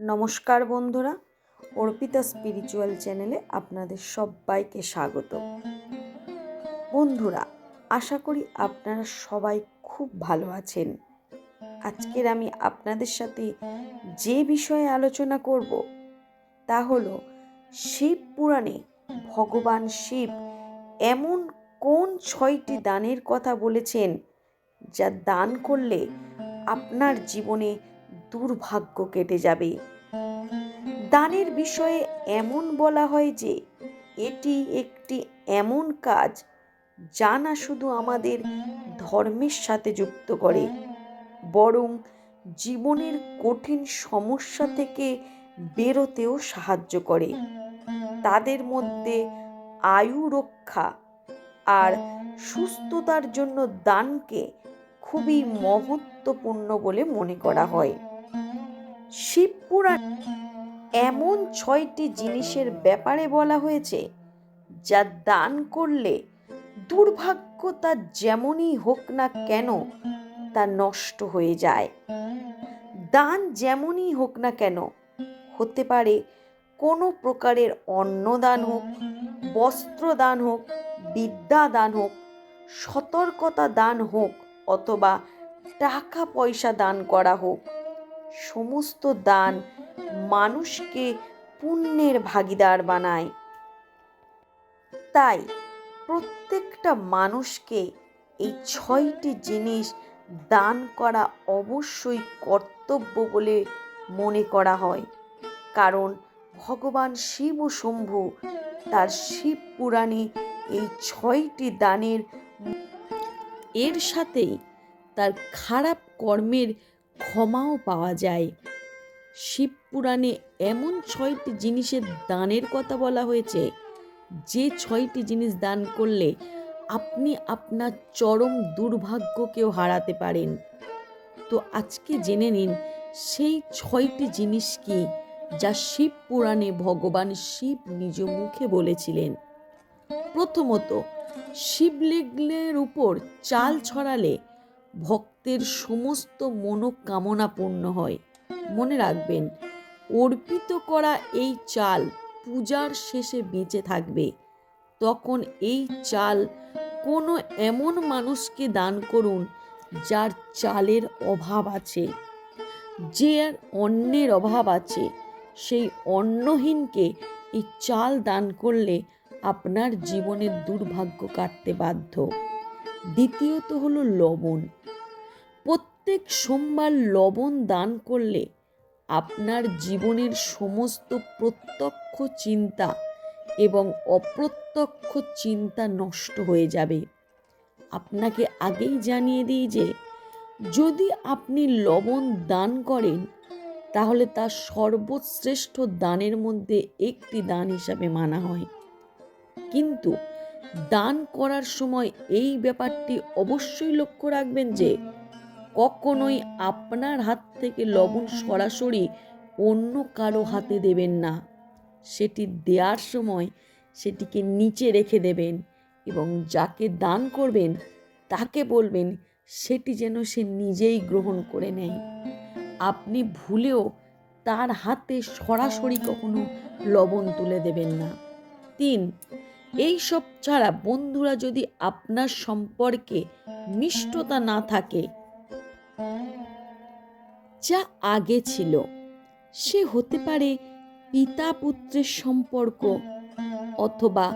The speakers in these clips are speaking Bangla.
নমস্কার বন্ধুরা, অর্পিতা স্পিরিচুয়াল চ্যানেলে আপনাদের সবাইকে স্বাগত। বন্ধুরা, আশা করি আপনারা সবাই খুব ভালো আছেন। আজকের আমি আপনাদের সাথে যে বিষয়ে আলোচনা করব তা হলো শিব পুরাণে ভগবান শিব এমন কোন 6টি দানের কথা বলেছেন যা দান করলে আপনার জীবনে দুর্ভাগ্য কেটে যাবে। দানের বিষয়ে এমন বলা হয় যে এটি একটি এমন কাজ যা না শুধু আমাদের ধর্মের সাথে যুক্ত করে, বরং জীবনের কঠিন সমস্যা থেকে বেরোতেও সাহায্য করে। তাদের মধ্যে আয়ু রক্ষা আর সুস্থতার জন্য দানকে খুবই মহত্বপূর্ণ বলে মনে করা হয়। শিব পুরাণ এমন 6টি জিনিসের ব্যাপারে বলা হয়েছে যা দান করলে দুর্ভাগ্য তা যেমনই হোক না কেন তা নষ্ট হয়ে যায়। দান যেমনই হোক না কেন, হতে পারে কোনো প্রকারের অন্নদান হোক, বস্ত্র দান হোক, বিদ্যা দান হোক, সতর্কতা দান হোক, অথবা টাকা পয়সা দান করা হোক। সমস্ত দান মানুষকে পুণ্যের ভাগীদার বানায়। তাই প্রত্যেকটা মানুষকে এই 6টি জিনিস দান করা অবশ্যই কর্তব্য বলে মনে করা হয়। কারণ ভগবান শিব ও শম্ভু তার শিব পুরাণে এই 6টি দানের এর সাথেই তার খারাপ কর্মের ক্ষমাও পাওয়া যায়। শিব পুরাণে এমন 6টি জিনিসের দানের কথা বলা হয়েছে যে 6টি জিনিস দান করলে আপনি আপনার চরম দুর্ভাগ্যকেও হারাতে পারেন। তো আজকে জেনে নিন সেই 6টি জিনিস কি যা শিব পুরাণে ভগবান শিব নিজ মুখে বলেছিলেন। প্রথমত, শিবলিঙ্গের উপর চাল ছড়ালে ভক্তের সমস্ত মনোকামনা পূর্ণ হয়। মনে রাখবেন, অর্পিত করা এই চাল পূজার শেষে বেঁচে থাকবে। তখন এই চাল কোনো এমন মানুষকে দান করুন যার চালের অভাব আছে, যে অন্নের অভাব আছে। সেই অন্নহীনকে এই চাল দান করলে আপনার জীবনের দুর্ভাগ্য কাটতে বাধ্য। দ্বিতীয়ত হলো লবণ। প্রত্যেক সোমবার লবণ দান করলে আপনার জীবনের সমস্ত প্রত্যক্ষ চিন্তা এবং অপ্রত্যক্ষ চিন্তা নষ্ট হয়ে যাবে। আপনাকে আগেই জানিয়ে দিই যে যদি আপনি লবণ দান করেন তাহলে তা সর্বশ্রেষ্ঠ দানের মধ্যে একটি দান হিসাবে মানা হয়। কিন্তু দান করার সময় এই ব্যাপারটি অবশ্যই লক্ষ্য রাখবেন যে কখনোই আপনার হাত থেকে লবণ সরাসরি অন্য কারো হাতে দেবেন না। সেটি দেওয়ার সময় সেটিকে নিচে রেখে দেবেন এবং যাকে দান করবেন তাকে বলবেন সেটি যেন সে নিজেই গ্রহণ করে নেয়। আপনি ভুলেও তার হাতে সরাসরি কখনো লবণ তুলে দেবেন না। 3, এইসব ছাড়া বন্ধুরা, যদি আপনার সম্পর্কে মিষ্টতা না থাকে যা আগে ছিল, সে হতে পারে পিতা পুত্রের সম্পর্ক অথবা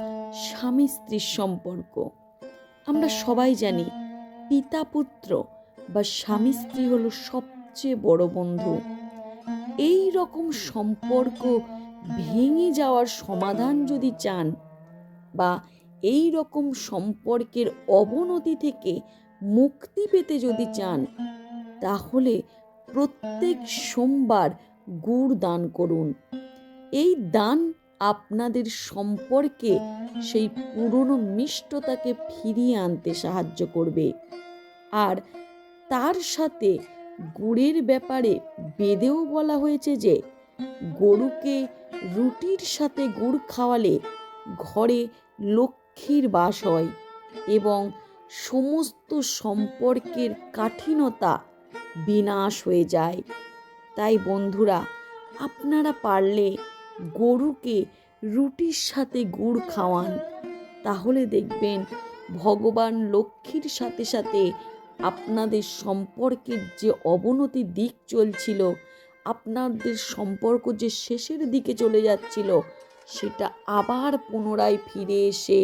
স্বামী স্ত্রীর সম্পর্ক। আমরা সবাই জানি পিতা পুত্র বা স্বামী স্ত্রী হলো সবচেয়ে বড় বন্ধু। এই রকম সম্পর্ক ভেঙে যাওয়ার সমাধান যদি চান বা এই রকম সম্পর্কের অবনতি থেকে মুক্তি পেতে যদি চান, তাহলে প্রত্যেক সোমবার গুড় দান করুন। এই দান আপনাদের সম্পর্কে সেই পুরনো মিষ্টতাকে ফিরিয়ে আনতে সাহায্য করবে। আর তার সাথে গুড়ের ব্যাপারে বেদেও বলা হয়েছে যে গরুকে রুটির সাথে গুড় খাওয়ালে ঘরে লক্ষ্মীর বাস হয় এবং সমস্ত সম্পর্কের কাঠিন্যতা বিনাশ হয়ে যায়। তাই বন্ধুরা, আপনারা পারলে গরুকে রুটির সাথে গুড় খাওয়ান, তাহলে দেখবেন ভগবান লক্ষ্মীর সাথে সাথে আপনাদের সম্পর্কের যে অবনতির দিক চলছিল, আপনাদের সম্পর্ক যে শেষের দিকে চলে যাচ্ছিল, সেটা আবার পুনরায় ফিরে এসে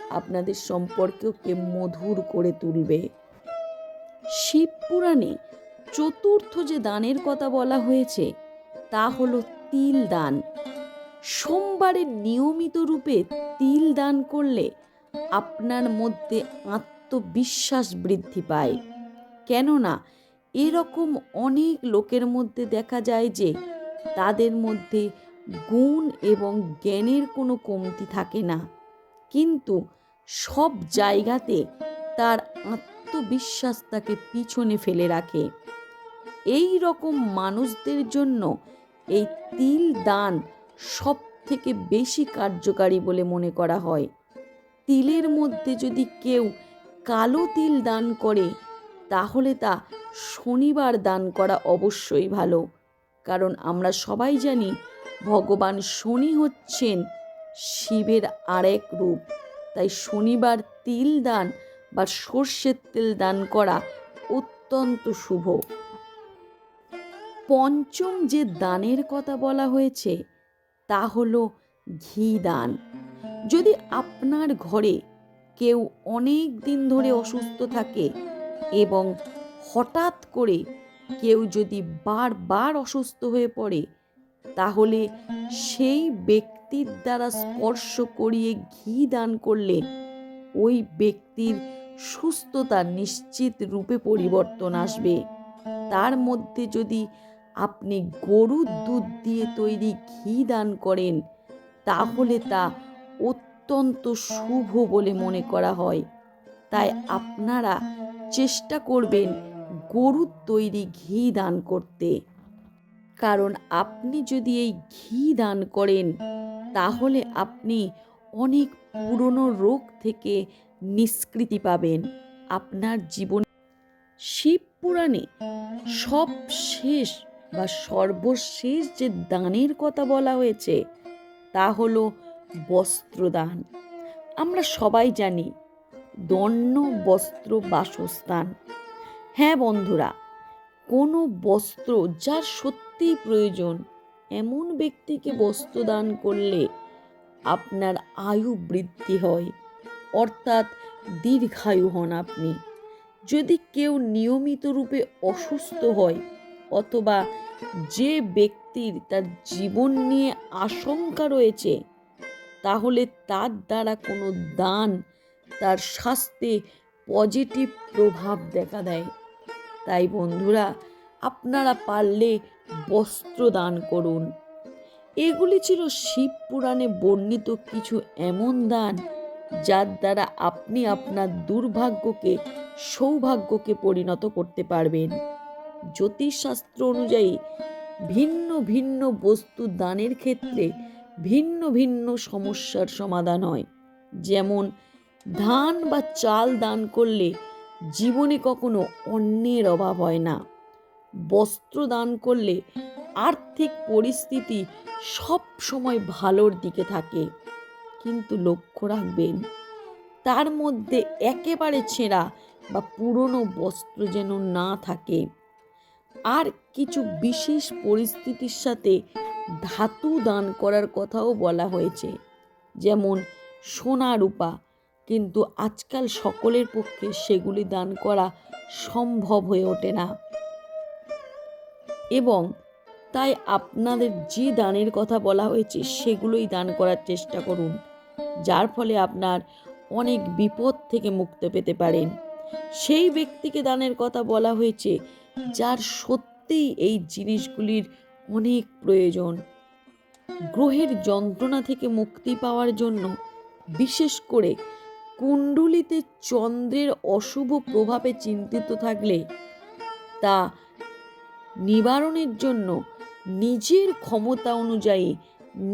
আপনাদের সম্পর্ককে মধুর করে তুলবে। শিব পুরাণে চতুর্থ যে দানের কথা বলা হয়েছে তা হলো তিল দান। সোমবারে নিয়মিত রূপে তিল দান করলে আপনার মধ্যে আত্মবিশ্বাস বৃদ্ধি পায়। কেননা এরকম অনেক লোকের মধ্যে দেখা যায় যে তাদের মধ্যে গুণ এবং জ্ঞানের কোনো কমতি থাকে না, কিন্তু সব জায়গাতে তার আত্মবিশ্বাস তাকে পিছনে ফেলে রাখে। এই রকম মানুষদের জন্য এই তিল দান সব থেকে বেশি কার্যকারী বলে মনে করা হয়। তিলের মধ্যে যদি কেউ কালো তিল দান করে, তাহলে তা শনিবার দান করা অবশ্যই ভালো। কারণ আমরা সবাই জানি ভগবান শনি হচ্ছেন শিবের আরেক রূপ। তাই শনিবার তিল দান বা সর্ষের তেল দান করা অত্যন্ত শুভ। পঞ্চম যে দানের কথা বলা হয়েছে তা হলো ঘি দান। যদি আপনার ঘরে কেউ অনেক দিন ধরে অসুস্থ থাকে এবং হঠাৎ করে কেউ যদি বারবার অসুস্থ হয়ে পড়ে, তাহলে সেই ব্যক্তির দ্বারা স্পর্শ করিয়ে ঘি দান করলে ওই ব্যক্তির সুস্থতা নিশ্চিত রূপে পরিবর্তন আসবে। তার মধ্যে যদি আপনি গরুর দুধ দিয়ে তৈরি ঘি দান করেন, তাহলে তা অত্যন্ত শুভ বলে মনে করা হয়। তাই আপনারা চেষ্টা করবেন গরুর তৈরি ঘি দান করতে। কারণ আপনি যদি এই ঘি দান করেন, তাহলে আপনি অনেক পুরনো রোগ থেকে নিষ্কৃতি পাবেন আপনার জীবন। শিব পুরাণে সবশেষ বা সর্বশেষ যে দানের কথা বলা হয়েছে তা হলো বস্ত্রদান। আমরা সবাই জানি দণ্ড বস্ত্র বাসস্থান। হ্যাঁ বন্ধুরা, কোনো বস্ত্র যার সত্যিই প্রয়োজন এমন ব্যক্তিকে বস্ত্র দান করলে আপনার আয়ু বৃদ্ধি হয়, অর্থাৎ দীর্ঘায়ু হন আপনি। যদি কেউ নিয়মিত রূপে অসুস্থ হয় অথবা যে ব্যক্তির তার জীবন নিয়ে আশঙ্কা রয়েছে, তাহলে তার দ্বারা কোনো দান তার স্বাস্থ্যে পজিটিভ প্রভাব দেখা দেয়। তাই বন্ধুরা, আপনারা পারলে বস্ত্র দান করুন। এগুলি ছিল শিব পুরাণে বর্ণিত কিছু এমন দান যার দ্বারা আপনি আপনার দুর্ভাগ্যকে সৌভাগ্যকে পরিণত করতে পারবেন। জ্যোতিষশাস্ত্র অনুযায়ী ভিন্ন ভিন্ন বস্তু দানের ক্ষেত্রে ভিন্ন ভিন্ন সমস্যার সমাধান হয়। যেমন ধান বা চাল দান করলে জীবনে কখনো অন্নের অভাব হয় না। বস্ত্র দান করলে আর্থিক পরিস্থিতি সব সময় ভালোর দিকে থাকে। কিন্তু লক্ষ্য রাখবেন তার মধ্যে একেবারে ছেঁড়া বা পুরনো বস্ত্র যেন না থাকে। আর কিছু বিশেষ পরিস্থিতির সাথে ধাতু দান করার কথাও বলা হয়েছে, যেমন সোনা রূপা, কিন্তু আজকাল সকলের পক্ষে সেগুলি দান করা সম্ভব হয়ে ওঠে না। এবং তাই আপনাদের যে দানের কথা বলা হয়েছে সেগুলোই দান করার চেষ্টা করুন, যার ফলে আপনার অনেক বিপদ থেকে মুক্তি পেতে পারেন। সেই ব্যক্তিকে দানের কথা বলা হয়েছে যার সত্যিই এই জিনিসগুলির অনেক প্রয়োজন। গ্রহের যন্ত্রণা থেকে মুক্তি পাওয়ার জন্য, বিশেষ করে কুণ্ডলিতে চন্দ্রের অশুভ প্রভাবে চিন্তিত থাকলে তা নিবারণের জন্য নিজের ক্ষমতা অনুযায়ী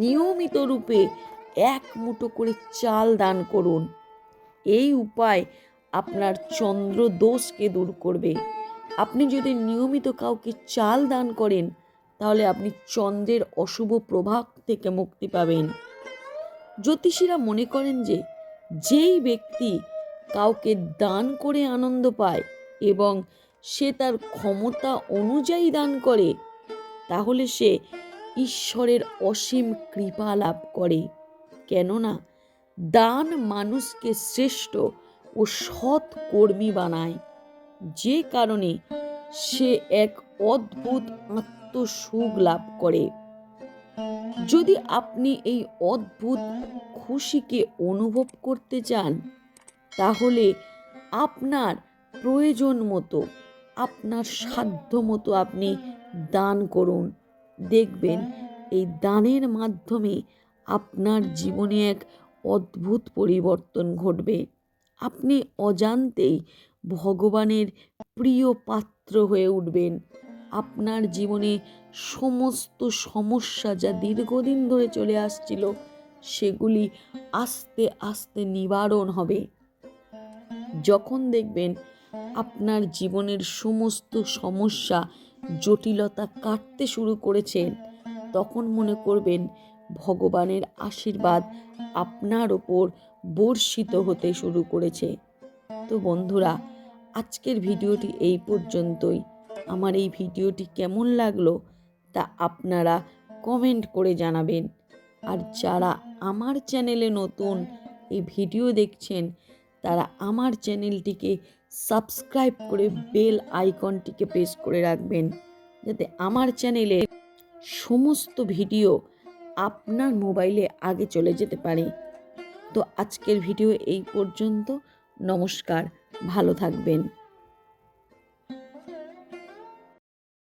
নিয়মিত রূপে 1 মুঠো করে চাল দান করুন। এই উপায় আপনার চন্দ্র দোষকে দূর করবে। আপনি যদি নিয়মিত কাউকে চাল দান করেন, তাহলে আপনি চন্দ্রের অশুভ প্রভাব থেকে মুক্তি পাবেন। জ্যোতিষীরা মনে করেন যে যেই ব্যক্তি কাউকে দান করে আনন্দ পায় এবং সে তার ক্ষমতা অনুযায়ী দান করে, তাহলে সে ঈশ্বরের অসীম কৃপা লাভ করে। কেননা দান মানুষকে শ্রেষ্ঠ ও সৎ কর্মী বানায়, যে কারণে সে এক অদ্ভুত আত্মসুখ লাভ করে। যদি আপনি এই অদ্ভুত খুশিকে অনুভব করতে চান, তাহলে আপনার প্রয়োজন মতো, আপনার সাধ্য মতো আপনি দান করুন। দেখবেন এই দানের মাধ্যমে আপনার জীবনে এক অদ্ভুত পরিবর্তন ঘটবে। আপনি অজান্তেই ভগবানের প্রিয় পাত্র হয়ে উঠবেন। আপনার জীবনে সমস্ত সমস্যা যা দীর্ঘদিন ধরে চলে আসছিল, সেগুলি আস্তে আস্তে নিবারণ হবে। যখন দেখবেন আপনার জীবনের সমস্ত সমস্যা জটিলতা কাটতে শুরু করেছেন, তখন মনে করবেন ভগবানের আশীর্বাদ আপনার ওপর বর্ষিত হতে শুরু করেছে। তো বন্ধুরা, আজকের ভিডিওটি এই পর্যন্তই। আমার এই ভিডিওটি কেমন লাগলো তা আপনারা কমেন্ট করে জানাবেন। আর যারা আমার চ্যানেলে নতুন এই ভিডিও দেখছেন, তারা আমার চ্যানেলটিকে সাবস্ক্রাইব করে বেল আইকনটিকে প্রেস করে রাখবেন, যাতে আমার চ্যানেলের সমস্ত ভিডিও আপনার মোবাইলে আগে চলে যেতে পারে। তো আজকের ভিডিও এই পর্যন্ত। নমস্কার, ভালো থাকবেন।